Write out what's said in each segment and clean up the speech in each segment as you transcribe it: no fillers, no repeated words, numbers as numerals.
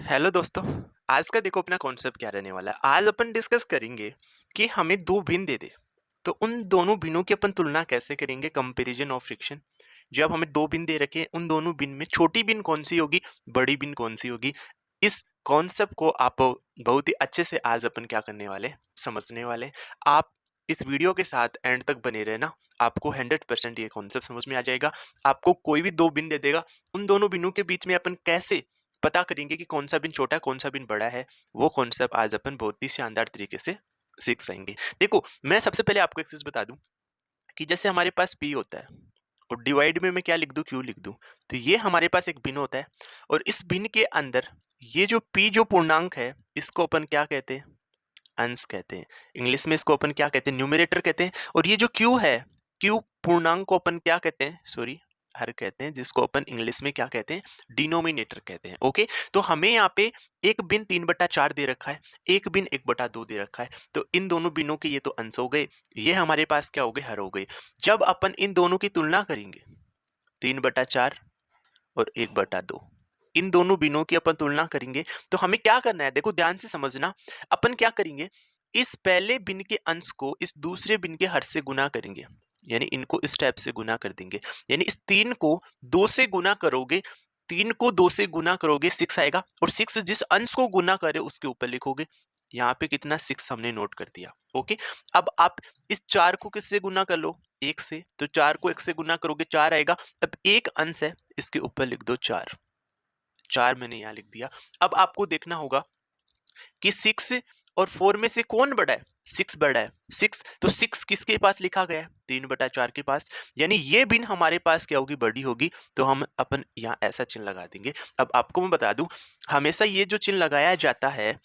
Hello दोस्तों। आज का देखो अपना कॉन्सेप्ट क्या रहने वाला है। आज अपन डिस्कस करेंगे कि हमें दो भिन्न दे दे तो उन दोनों भिन्नों की अपन तुलना कैसे करेंगे, कंपैरिजन ऑफ फ्रिक्शन। जब हमें दो भिन्न दे रखे हैं, उन दोनों भिन्न में छोटी भिन्न कौन सी होगी, बड़ी भिन्न कौन सी होगी। इस कॉन्सेप्ट को आप बहुत ही अच्छे से आज अपन क्या करने वाले, समझने वाले। आप इस वीडियो के साथ एंड तक बने रहना, आपको 100% ये कॉन्सेप्ट समझ में आ जाएगा। आपको कोई भी दो भिन्न दे देगा, उन दोनों भिन्नों के बीच में अपन कैसे पता करेंगे कि कौन सा बिन छोटा है कौन सा बिन बड़ा है, वो कॉन्सेप्ट आज अपन बहुत ही शानदार तरीके से सीख जाएंगे। देखो, मैं सबसे पहले आपको एक चीज बता दूं कि जैसे हमारे पास पी होता है और डिवाइड में मैं क्या लिख दूं, क्यू लिख दूं। तो ये हमारे पास एक बिन होता है और इस बिन के अंदर ये जो पी जो पूर्णांक है, इसको अपन क्या कहते हैं, अंश कहते हैं। इंग्लिश में इसको अपन क्या कहते हैं, न्यूमरेटर कहते हैं। और ये जो क्यू है, क्यू पूर्णांक को अपन क्या कहते हैं, सॉरी हर कहते हैं, जिसको अपन इंग्लिश में क्या कहते हैं, डिनोमिनेटर कहते हैं। ओके, तो हमें यहाँ पे एक बिन 3/4 दे रखा है, एक बिन 1/2 दे रखा है। तो इन दोनों बिनों के ये तो अंश हो गए, ये हमारे पास क्या हो गए, हर हो गए। जब अपन इन दोनों की तुलना करेंगे, 3/4 और 1/2, इन दोनों बिनों की अपन तुलना करेंगे, तो हमें क्या करना है, देखो ध्यान से समझना। अपन क्या करेंगे, इस पहले बिन के अंश को इस दूसरे बिन के हर से गुना करेंगे, यानी इनको इस टाइप से गुना कर देंगे। यानी इस 3 को 2 से गुना करोगे, 3 को 2 से गुना करोगे 6 आएगा, और 6 जिस अंश को गुना करे उसके ऊपर लिखोगे। यहाँ पे कितना 6 हमने नोट कर दिया। ओके, अब आप इस 4 को किससे गुना कर लो, 1 से। तो 4 को 1 से गुना करोगे 4 आएगा। अब एक अंश है, इसके ऊपर लिख दो 4। 4 मैंने यहाँ लिख दिया। अब आपको देखना होगा कि 6 और 4 में से कौन बड़ा है, 6 बड़ा है। 6 तो 6 किसके पास लिखा गया है, 3/4 के पास। यानी ये बिन हमारे पास क्या होगी, बड़ी होगी। तो हम अपन यहाँ ऐसा चिन्ह लगा देंगे। अब आपको मैं बता दूं, हमेशा ये जो चिन्ह लगाया जाता है,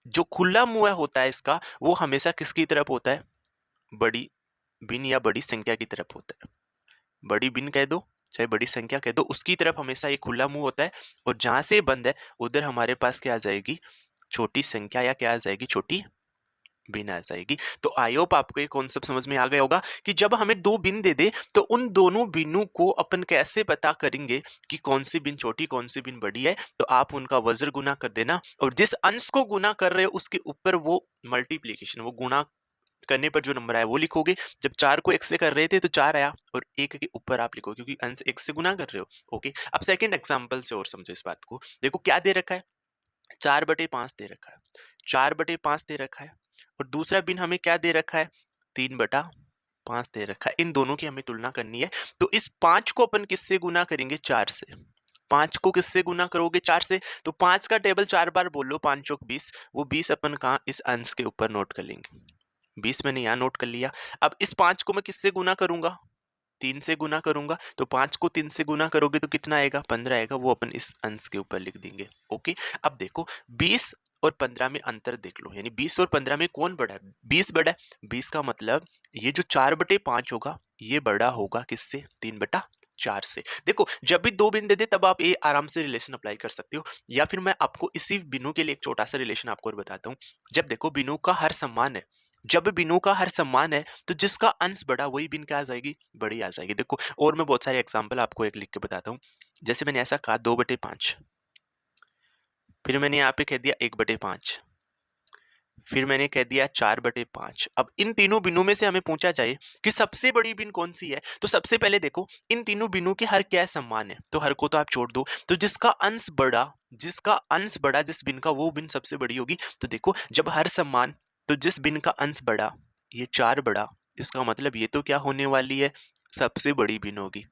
जो खुला मुंह होता है इसका, वो हमेशा किसकी तरफ होता है, बड़ी बिन या बड़ी संख्या की तरफ होता है। बड़ी बिन कह दो चाहे बड़ी संख्या कह दो, उसकी तरफ हमेशा ये खुला मुंह होता है। और जहां से बंद है उधर हमारे पास क्या आ जाएगी, छोटी संख्या, या क्या आ जाएगी, छोटी बिन आ जाएगी। तो आई होप आपको ये कॉन्सेप्ट समझ में आ गया होगा कि जब हमें दो बिन दे दे तो उन दोनों बिनों को अपन कैसे पता करेंगे कि कौन सी बिन छोटी कौन सी बिन बड़ी है। तो आप उनका वज्र गुना कर देना, और जिस अंश को गुना कर रहे हो उसके ऊपर वो मल्टीप्लीकेशन, वो गुणा करने पर जो नंबर आया वो लिखोगे। जब 4 को 1 से कर रहे थे तो 4 आया, और 1 के ऊपर आप लिखो क्योंकि अंश 1 से गुना कर रहे हो। ओके, अब सेकंड एग्जांपल से और समझो इस बात को। देखो क्या दे रखा है, 4/5 दे रखा है, 4/5 दे रखा है। और दूसरा बिन हमें क्या दे रखा है, 3/5 दे रखा है। इन दोनों की हमें तुलना करनी है। तो इस 5 को अपन किससे गुना करेंगे, 4 से। 5 को किससे गुना करोगे, 4 से। तो 5 का टेबल 4 बार बोलो, 5 चौक 20। वो 20 अपन कहाँ, इस अंश के ऊपर नोट कर लेंगे। 20 मैंने यहाँ नोट कर लिया। अब इस 5 को मैं किससे गुना करूंगा, 3 से गुना करूंगा। तो 5 को 3 से गुना करोगे तो कितना आएगा, 15 आएगा। वो अपन इस अंश के ऊपर लिख देंगे। ओके, अब देखो 20 और 15 में अंतर देख लो, यानी 20 और 15 में कौन बड़ा है, 20 बड़ा है। 20 का मतलब ये जो 4/5 होगा ये बड़ा होगा किससे, 3/4 से। देखो जब भी दो बिन दे दे तब आप ये आराम से रिलेशन अप्लाई कर सकते हो। या फिर मैं आपको इसी बिनों के लिए एक छोटा सा रिलेशन आपको और बताता हूँ। जब देखो बिनों का हर समान है, जब बिनों का हर समान है तो जिसका अंश बड़ा वही बिन क्या आ जाएगी, बड़ी आ जाएगी। देखो और मैं बहुत सारे एग्जांपल आपको एक लिख के बताता हूँ। जैसे मैंने ऐसा कहा 2/5, फिर मैंने यहाँ पे कह दिया 1/5, फिर मैंने कह दिया 4/5। अब इन तीनों बिनों में से हमें पूछा जाए कि सबसे बड़ी बिन कौन सी है, तो सबसे पहले देखो इन तीनों बिनों के हर क्या समान है, तो हर को तो आप छोड़ दो। तो जिसका अंश बड़ा, जिसका अंश बड़ा जिस बिन का, वो बिन सबसे बड़ी होगी। तो देखो जब हर समान, तो जिस बिन का अंश बड़ा, ये 4 बड़ा, इसका मतलब ये तो क्या होने वाली है, सबसे बड़ी बिन होगी।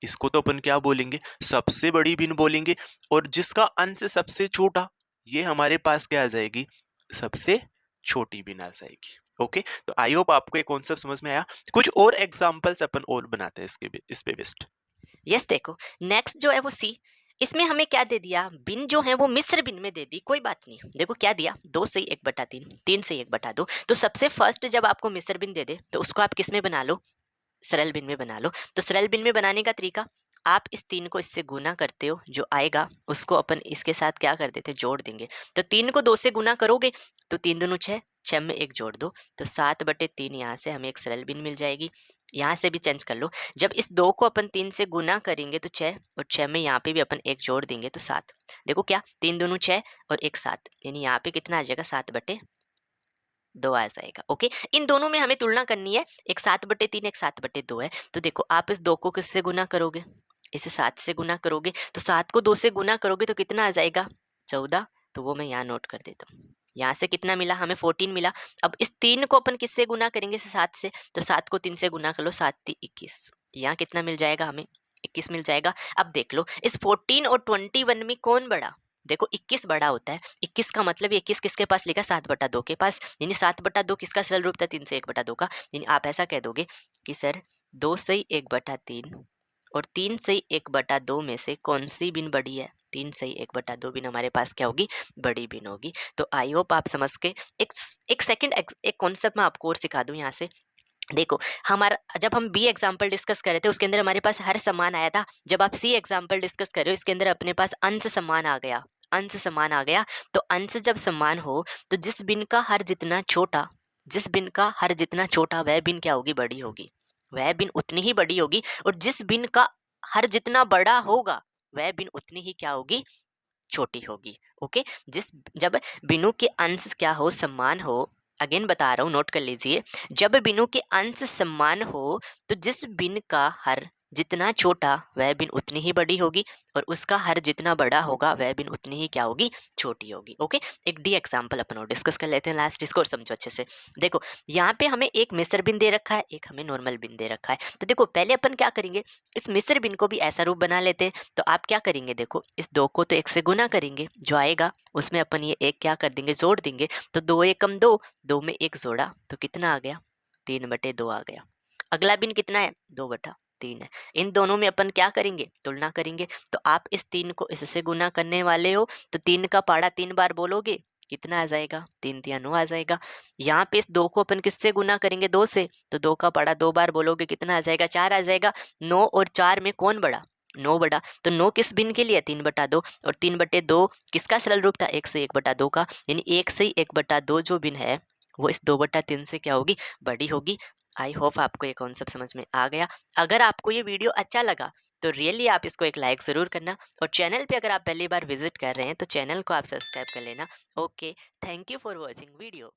इसको तो अपन क्या बोलेंगे, सबसे बड़ी बिन बोलेंगे। और जिसका अंश सबसे छोटा, ये हमारे पास क्या आ जाएगी, सबसे छोटी बिन आ जाएगी। ओके, तो आई होप आपको ये कॉन्सेप्ट समझ में आया। कुछ और एग्जांपल्स अपन और बनाते हैं इस पे बेस्ट। यस देखो, नेक्स्ट जो है वो सी। इसमें हमें क्या दे दिया, बिन जो है वो मिस्र बिन में दे दी, कोई बात नहीं। देखो क्या दिया, 2 से 1/3, 3 से 1/2। तो सबसे फर्स्ट जब आपको मिस्र बिन दे दे तो उसको आप किस में बना लो, सरल बिन में बना लो। तो सरल बिन में बनाने का तरीका, आप इस 3 को इससे गुना करते हो, जो आएगा उसको अपन इसके साथ क्या कर देते, जोड़ देंगे। तो 3 को 2 से गुना करोगे तो 3 दूनी 6, 6 में 1 जोड़ दो तो 7/3 यहाँ से हमें एक सरल भिन्न मिल जाएगी। यहाँ से भी चेंज कर लो, जब इस 2 को अपन 3 से गुना करेंगे तो 6 और 6 में यहाँ पे भी अपन 1 जोड़ देंगे तो 7। देखो क्या, 3 दूनी 6 और 1 7, यानी यहाँ पे कितना आ जाएगा, 7/2 आ जाएगा। ओके, इन दोनों में हमें तुलना करनी है, एक 7/3 एक 7/2 है। तो देखो आप इस 2 को किससे गुना करोगे, इसे 7 से गुना करोगे, तो 7 को 2 से गुना करोगे तो कितना आ जाएगा, 14। तो वो मैं यहाँ नोट कर देता हूँ। यहाँ से कितना मिला हमें, 14 मिला। अब इस 3 को अपन किससे गुना करेंगे, 7 से, तो 7 को 3 से गुना कर लो, 7 3 21, यहाँ कितना मिल जाएगा हमें, 21 मिल जाएगा। अब देख लो इस 14 और 21 में कौन बड़ा, देखो 21 बड़ा होता है। 21 का मतलब 21 किसके पास लिखा, 7/2 के पास, यानी 7/2 किसका सरल रूप था, 3 से 1/2 का। यानी आप ऐसा कह दोगे कि सर 2 से 1/3 और 3 से 1/2 में से कौन सी बिन बड़ी है, 3 से 1/2 बिन हमारे पास क्या होगी, बड़ी बिन होगी। तो आई होप आप समझ के, एक सेकंड एक कॉन्सेप्ट मैं आपको और सिखा दूं यहाँ से। देखो हमारा जब हम बी एग्जाम्पल डिस्कस कर रहे थे उसके अंदर हमारे पास हर समान आया था। जब आप सी एग्जाम्पल डिस्कस कर रहे हो इसके अंदर अपने पास अंश समान आ गया, अंश समान आ गया। तो अंश जब समान हो तो जिस बिन का हर जितना छोटा, जिस बिन का हर जितना छोटा वह बिन क्या होगी, बड़ी होगी, वह बिन उतनी ही बड़ी होगी। और जिस बिन का हर जितना बड़ा होगा वह बिन उतनी ही क्या होगी, छोटी होगी। ओके, जब बिनु के अंश क्या हो, समान हो, अगेन बता रहा हूँ नोट कर लीजिए, जब बिनु के अंश समान हो तो जिस बिन का हर जितना छोटा वह बिन उतनी ही बड़ी होगी और उसका हर जितना बड़ा होगा वह बिन उतनी ही क्या होगी, छोटी होगी। ओके, एक डी एग्जाम्पल अपन और डिस्कस कर लेते हैं लास्ट, इसको और समझो अच्छे से। देखो यहाँ पे हमें एक मिश्र बिन दे रखा है, एक हमें नॉर्मल बिन दे रखा है। तो देखो पहले अपन क्या करेंगे, इस मिश्र बिन को भी ऐसा रूप बना लेते हैं। तो आप क्या करेंगे, देखो इस 2 को तो 1 से गुना करेंगे, जो आएगा उसमें अपन ये 1 क्या कर देंगे, जोड़ देंगे। तो 2 एकम 2, 2 में 1 जोड़ा तो कितना आ गया, 3/2 आ गया। अगला बिन कितना है, 2/3 है। इन दोनों में अपन क्या करेंगे, तुलना करेंगे। तो आप इस 3 को इससे गुना करने वाले हो तो 3 का पाड़ा 3 बार बोलोगे, कितना आ जाएगा, 3 3 9 आ जाएगा। यहाँ पे इस 2 को अपन किससे गुना करेंगे, 2 से, तो 2 का पाड़ा 2 बार बोलोगे, कितना आ जाएगा, 4 आ जाएगा। 9 और 4 में कौन बड़ा, 9 बड़ा। तो 9 किस बिन के लिए, 3/2, और 3/2 किसका सरल रूप था, 1 से 1/2 का। यानी 1 से 1/2 जो बिन है वो इस 2/3 से क्या होगी, बड़ी होगी। आई होप आपको ये कॉन्सेप्ट समझ में आ गया। अगर आपको ये वीडियो अच्छा लगा तो रियली आप इसको एक लाइक ज़रूर करना, और चैनल पे अगर आप पहली बार विजिट कर रहे हैं तो चैनल को आप सब्सक्राइब कर लेना। Okay, thank you for watching video.